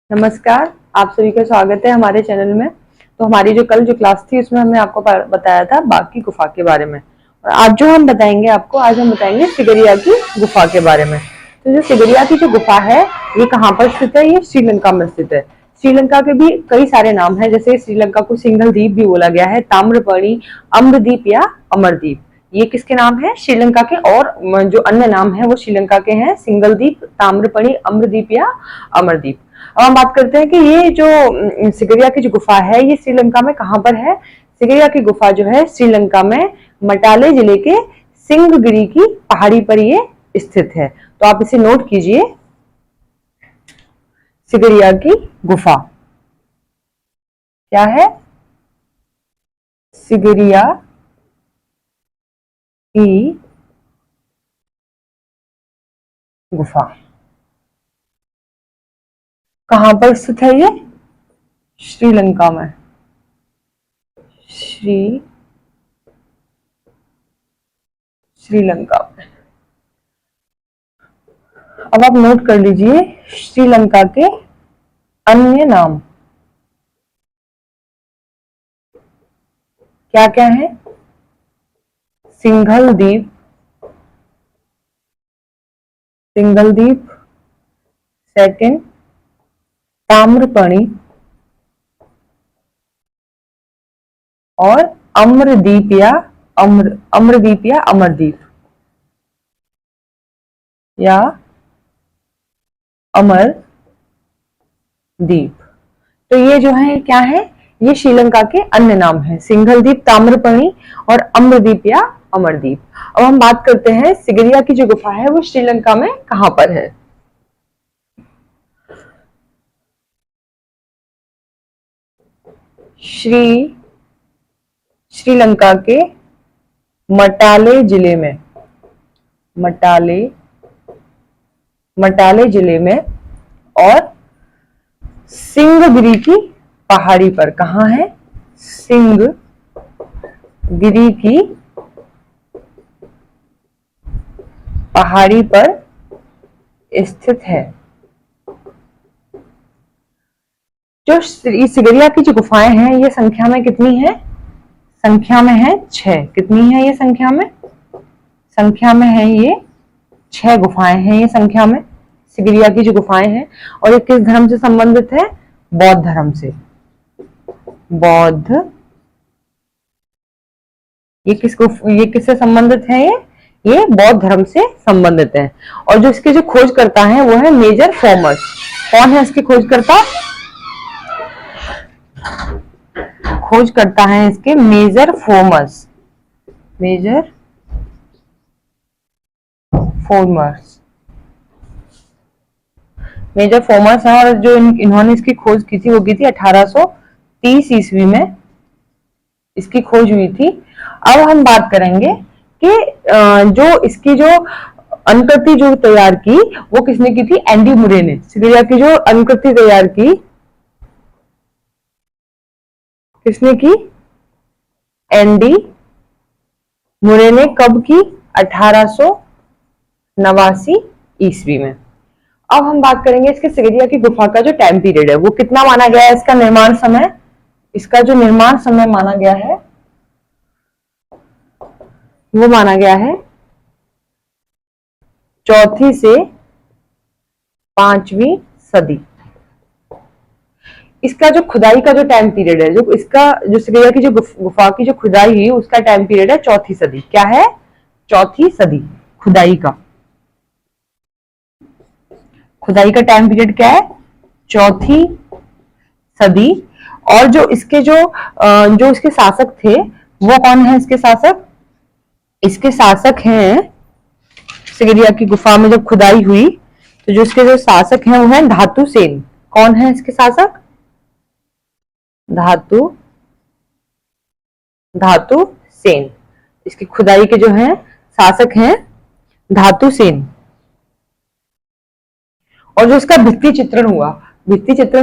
नमस्कार, आप सभी का स्वागत है हमारे चैनल में। तो हमारी जो क्लास थी उसमें हमने आपको बताया था बाकी गुफा के बारे में। और आज हम बताएंगे सिगरिया की गुफा के बारे में। तो जो सिगरिया की जो गुफा है ये कहाँ पर स्थित है? ये श्रीलंका में स्थित है। श्रीलंका के भी कई सारे नाम हैं, जैसे श्रीलंका को सिंघल द्वीप भी बोला गया है, ताम्रपर्णी, अम्रद्वीप या अमरद्वीप। ये किसके नाम है? श्रीलंका के। और जो अन्य नाम है वो श्रीलंका के हैं, सिंघल द्वीप, ताम्रपर्णी, अम्रद्वीप या अमरद्वीप। अब हम बात करते हैं कि ये जो सिगरिया की जो गुफा है ये श्रीलंका में कहाँ पर है। सिगरिया की गुफा जो है श्रीलंका में मटाले जिले के सिंहगिरी की पहाड़ी पर ये स्थित है। तो आप इसे नोट कीजिए, सिगरिया की गुफा क्या है? सिगरिया की गुफा कहां पर स्थित है? ये श्रीलंका में। श्रीलंका में। अब आप नोट कर लीजिए श्रीलंका के अन्य नाम क्या क्या है? सिंघल द्वीप, सेकंड ताम्रपर्णी और अमरद्वीप या अमरद्वीप या अमरद्वीप या अमरद्वीप। तो ये जो है क्या है? ये श्रीलंका के अन्य नाम है, सिंघल द्वीप, ताम्रपर्णी और अमरद्वीप या अमरद्वीप। अब हम बात करते हैं सिगरिया की जो गुफा है वो श्रीलंका में कहां पर है। श्रीलंका के मटाले जिले में, मटाले जिले में और सिंहगिरी की पहाड़ी पर। कहां है? सिंहगिरी की पहाड़ी पर स्थित है। जो सिगरिया की जो गुफाएं हैं ये संख्या में कितनी है? संख्या में है 6। कितनी है ये संख्या में? संख्या में है ये 6 गुफाएं हैं ये संख्या में, सिगरिया की जो गुफाएं हैं। और ये किस धर्म से संबंधित है? बौद्ध धर्म से। बौद्ध। ये किससे संबंधित है? ये बौद्ध धर्म से संबंधित है। और जो इसके जो खोजकर्ता हैं वो है मेजर फॉर्मस। कौन है इसके खोजकर्ता? खोजकर्ता है इसके मेजर फॉर्मस। मेजर फॉर्मस है। और जो इन्होंने इसकी खोज की थी वो की थी 1830 ईस्वी में इसकी खोज हुई थी। अब हम बात करेंगे कि जो इसकी जो अनुकृति जो तैयार की वो किसने की थी? एंडी मुरे ने। सिगरिया की जो अनुकृति तैयार की किसने की? एंडी मुरे ने। कब की? 1889 ईस्वी में। अब हम बात करेंगे इसके सिगरिया की गुफा का जो टाइम पीरियड है वो कितना माना गया है? इसका निर्माण समय, इसका जो निर्माण समय माना गया है वो माना गया है 4वीं से 5वीं सदी। इसका जो खुदाई का जो टाइम पीरियड है, जो इसका जो सिगरिया की जो गुफा की जो खुदाई हुई उसका टाइम पीरियड है 4वीं सदी। क्या है? 4वीं सदी खुदाई का। खुदाई का टाइम पीरियड क्या है? 4वीं सदी। और जो इसके जो इसके शासक थे वो कौन है? इसके शासक हैं सिगरिया की गुफा में जब खुदाई हुई तो जो इसके जो शासक हैं वो हैं धातु सेन। कौन है इसके शासक? धातु सेन। इसकी खुदाई के जो हैं शासक हैं धातु सेन। और जो इसका भित्ति चित्रण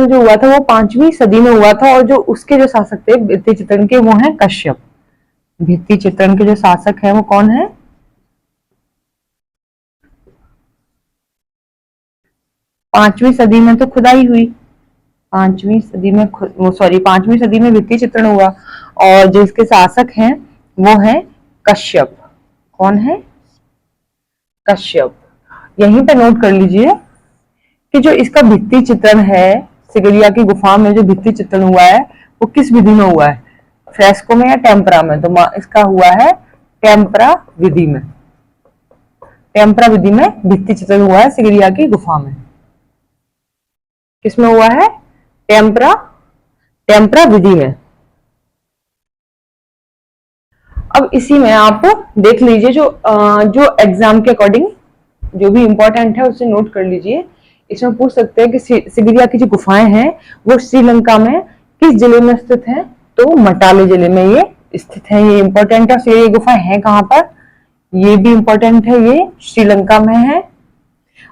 जो हुआ था वो 5वीं सदी में हुआ था। और जो उसके जो शासक थे भित्ति चित्रण के वो हैं कश्यप। भित्ति चित्रण के जो शासक हैं वो कौन है? 5वीं सदी में तो खुदाई हुई पांचवी सदी में भित्ति चित्रण हुआ और जो इसके शासक हैं वो है कश्यप। कौन है? कश्यप। यहीं पे नोट कर लीजिए कि जो इसका भित्ति चित्रण है, सिगरिया की गुफा में जो भित्ति चित्रण हुआ है वो किस विधि में हुआ है? फ्रेस्को में या टेम्परा में? तो इसका हुआ है टेम्परा विधि में। टेम्परा विधि में भित्ति चित्रण हुआ है सिगरिया की गुफा में। किसमें हुआ है? टेम्परा, टेम्परा विधि में। अब इसी में आप देख लीजिए जो एग्जाम के अकॉर्डिंग जो भी इंपॉर्टेंट है उसे नोट कर लीजिए। इसमें पूछ सकते हैं कि सिगरिया की जो गुफाएं हैं वो श्रीलंका में किस जिले में स्थित है? तो मटाले जिले में ये स्थित है। ये इंपॉर्टेंट है। ये गुफाएं हैं कहाँ पर? ये भी इंपॉर्टेंट है। ये श्रीलंका में है।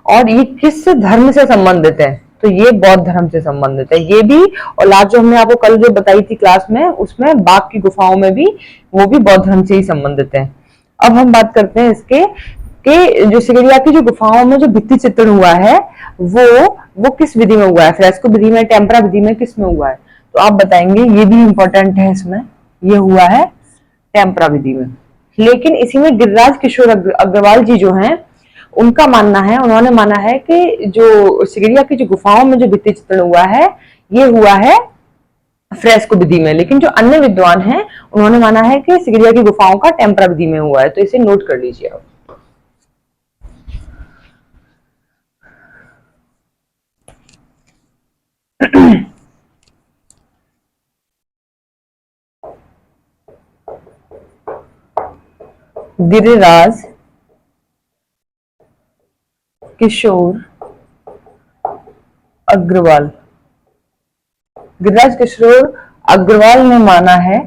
और ये किस धर्म से संबंधित है? तो ये बौद्ध धर्म से संबंधित है ये भी। और लास्ट जो हमने आपको कल जो बताई थी क्लास में, उसमें बाघ की गुफाओं में भी वो भी बौद्ध धर्म से ही संबंधित है। अब हम बात करते हैं इसके कि जो सिगरिया की जो गुफाओं में जो भित्ति चित्रण हुआ है वो किस विधि में हुआ है? फ्रेस्को विधि में, टेम्परा विधि में, किस में हुआ है? तो आप बताएंगे। ये भी इंपॉर्टेंट है। इसमें ये हुआ है टेम्परा विधि में। लेकिन इसी में गिरिराज किशोर अग्रवाल जी जो हैं उनका मानना है, उन्होंने माना है कि जो सिगरिया की जो गुफाओं में जो भित्ति चित्रण हुआ है ये हुआ है फ्रेस्को विधि में। लेकिन जो अन्य विद्वान हैं उन्होंने माना है कि सिगरिया की गुफाओं का टेम्परा विधि में हुआ है। तो इसे नोट कर लीजिए आप। गिरिराज किशोर अग्रवाल। गिरिराज किशोर अग्रवाल ने माना है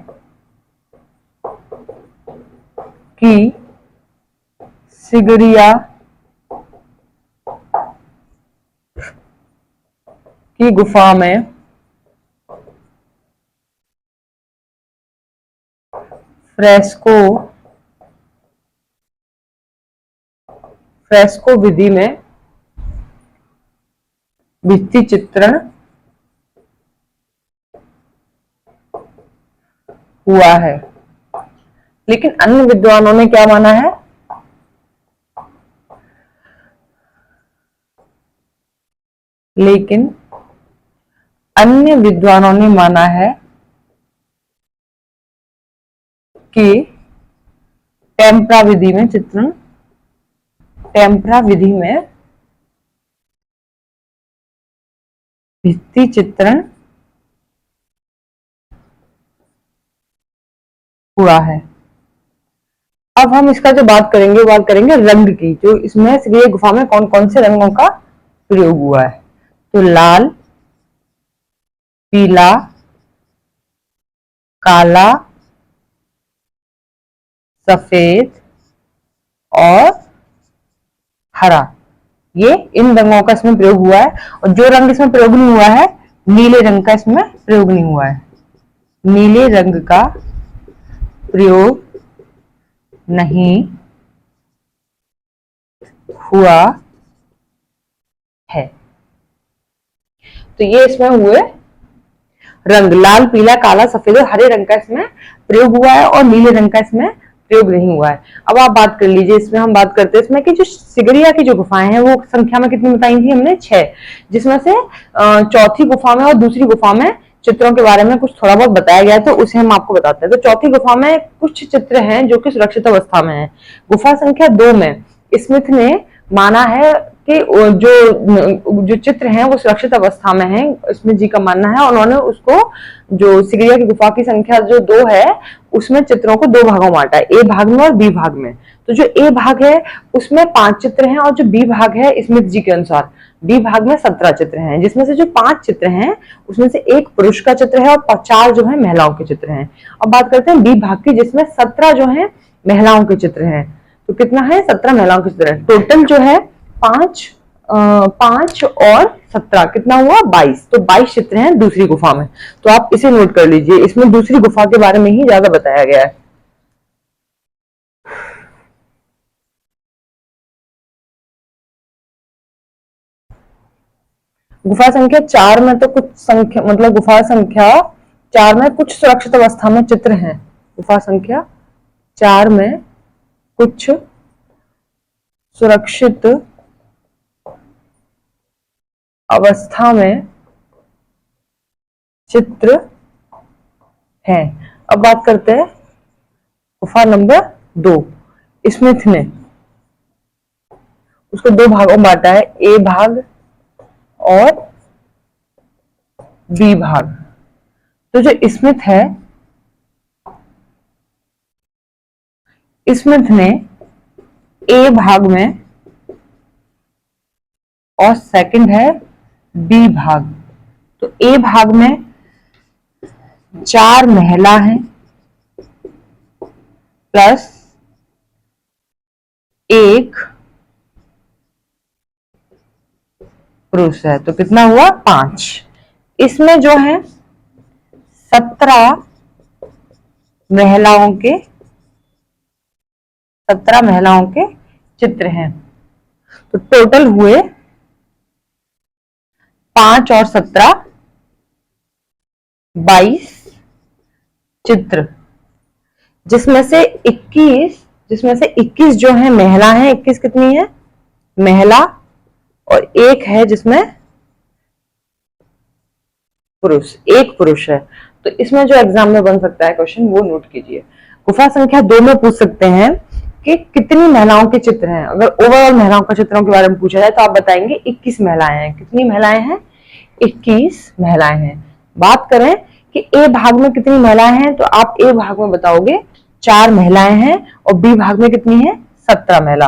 कि सिगरिया की गुफा में फ्रेस्को विधि में भित्ति चित्रण हुआ है। लेकिन अन्य विद्वानों ने क्या माना है? लेकिन अन्य विद्वानों ने माना है कि टेम्परा विधि में भित्ति चित्रण हुआ है। अब हम इसका जो बात करेंगे रंग की। जो इसमें ये गुफा में कौन कौन से रंगों का प्रयोग हुआ है? तो लाल, पीला, काला, सफेद और हरा, ये इन रंगों का इसमें प्रयोग हुआ है। और जो रंग इसमें प्रयोग नहीं हुआ है, नीले रंग का इसमें प्रयोग नहीं हुआ है। नीले रंग का प्रयोग नहीं हुआ है। तो ये इसमें हुए रंग लाल, पीला, काला, सफेद और हरे रंग का इसमें प्रयोग हुआ है और नीले रंग का इसमें प्रयोग नहीं हुआ है। अब आप बात कर लीजिए। इसमें हम बात करते हैं इसमें कि जो सिगरिया की जो गुफाएं हैं वो संख्या में कितनी बताई थी हमने? 6, जिसमें से चौथी गुफा में और दूसरी गुफा में चित्रों के बारे में कुछ थोड़ा बहुत बताया गया है, तो उसे हम आपको बताते हैं। तो चौथी गुफा में कुछ चित्र हैं जो कि सुरक्षित अवस्था में है। गुफा संख्या 2 में स्मिथ ने माना है कि जो चित्र हैं वो सुरक्षित अवस्था में है। स्मिथ जी का मानना है। उन्होंने उसको जो सिगरिया की गुफा की संख्या जो 2 है उसमें चित्रों को 2 भागों में बांटा है, ए भाग में और बी भाग में। तो जो ए भाग है उसमें 5 चित्र हैं और जो बी भाग है स्मिथ जी के अनुसार बी भाग में 17 चित्र हैं, जिसमें से जो 5 चित्र हैं उसमें से एक पुरुष का चित्र है और 4 जो है महिलाओं के चित्र हैं। अब बात करते हैं बी भाग की, जिसमें 17 जो है महिलाओं के चित्र हैं। तो कितना है? 17 महिलाओं के चित्र है। टोटल जो है 5 और 17 कितना हुआ? 22। तो 22 चित्र हैं दूसरी गुफा में। तो आप इसे नोट कर लीजिए। इसमें दूसरी गुफा के बारे में ही ज्यादा बताया गया है। गुफा संख्या 4 में तो कुछ संख्या मतलब गुफा संख्या 4 में कुछ सुरक्षित अवस्था में चित्र हैं। गुफा संख्या 4 में कुछ सुरक्षित अवस्था में चित्र है। अब बात करते हैं गुफा नंबर 2। स्मिथ ने उसको 2 भागों में बांटा है, ए भाग और बी भाग। तो जो स्मिथ है, स्मिथ ने ए भाग में और सेकंड है बी भाग। तो ए भाग में 4 महिला हैं प्लस 1 पुरुष है, तो कितना हुआ 5। इसमें जो है 17 महिलाओं के चित्र हैं। तो टोटल हुए 5 और 17 22 चित्र, जिसमें से 21 जो है महिला है। 21 कितनी है महिला, और 1 है जिसमें पुरुष, 1 पुरुष है। तो इसमें जो एग्जाम में बन सकता है क्वेश्चन वो नोट कीजिए। गुफा संख्या 2 में पूछ सकते हैं कि कितनी महिलाओं के चित्र हैं। अगर ओवरऑल महिलाओं के चित्रों के बारे में पूछा जाए तो आप बताएंगे 21 महिलाएं हैं। कितनी महिलाएं हैं 21 महिलाएं हैं। बात करें कि ए भाग में कितनी महिलाएं हैं, तो आप ए भाग में बताओगे 4 महिलाएं हैं, और बी भाग में कितनी है 17 महिला।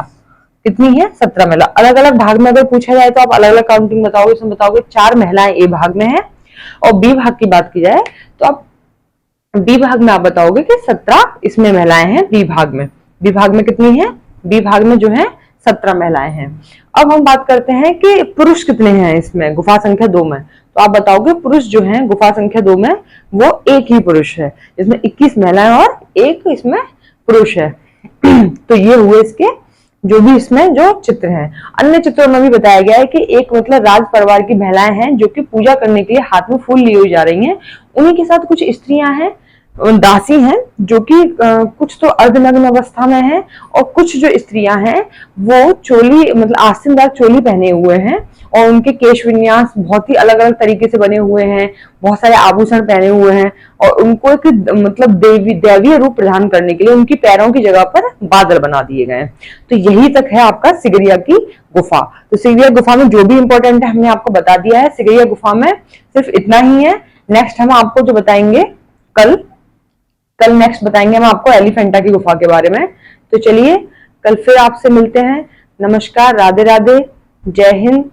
कितनी है 17 महिला। अलग अलग भाग में अगर पूछा जाए तो आप अलग अलग काउंटिंग बताओगे। इसमें बताओगे 4 महिलाएं ए भाग में है, और बी भाग की बात की जाए तो आप बी भाग में आप बताओगे कि 17 इसमें महिलाएं हैं। बी भाग में कितनी है, बी भाग में जो है 17 महिलाएं हैं। अब हम बात करते हैं कि पुरुष कितने हैं इसमें गुफा संख्या 2 में। तो आप बताओगे पुरुष जो है गुफा संख्या 2 में वो 1 ही पुरुष है, इसमें 21 महिलाएं और 1 इसमें पुरुष है। तो ये हुए इसके जो भी इसमें जो चित्र हैं। अन्य चित्रों में भी बताया गया है कि एक मतलब राज परिवार की महिलाएं हैं जो कि पूजा करने के लिए हाथ में फूल लिए हुए जा रही हैं। उन्हीं के साथ कुछ स्त्रियां हैं, दासी हैं, जो कि कुछ तो अर्धनग्न अवस्था में हैं, और कुछ जो स्त्रियां हैं वो चोली मतलब आस्तीनदार चोली पहने हुए हैं, और उनके केश विन्यास बहुत ही अलग अलग तरीके से बने हुए हैं, बहुत सारे आभूषण पहने हुए हैं, और उनको एक मतलब दैवीय रूप प्रदान करने के लिए उनकी पैरों की जगह पर बादल बना दिए गए। तो यही तक है आपका सिगरिया की गुफा। तो सिगरिया गुफा में जो भी इंपॉर्टेंट है हमने आपको बता दिया है। सिगरिया गुफा में सिर्फ इतना ही है। नेक्स्ट हम आपको जो बताएंगे कल नेक्स्ट बताएंगे हम आपको एलिफेंटा की गुफा के बारे में। तो चलिए कल फिर आपसे मिलते हैं। नमस्कार, राधे राधे, जय हिंद।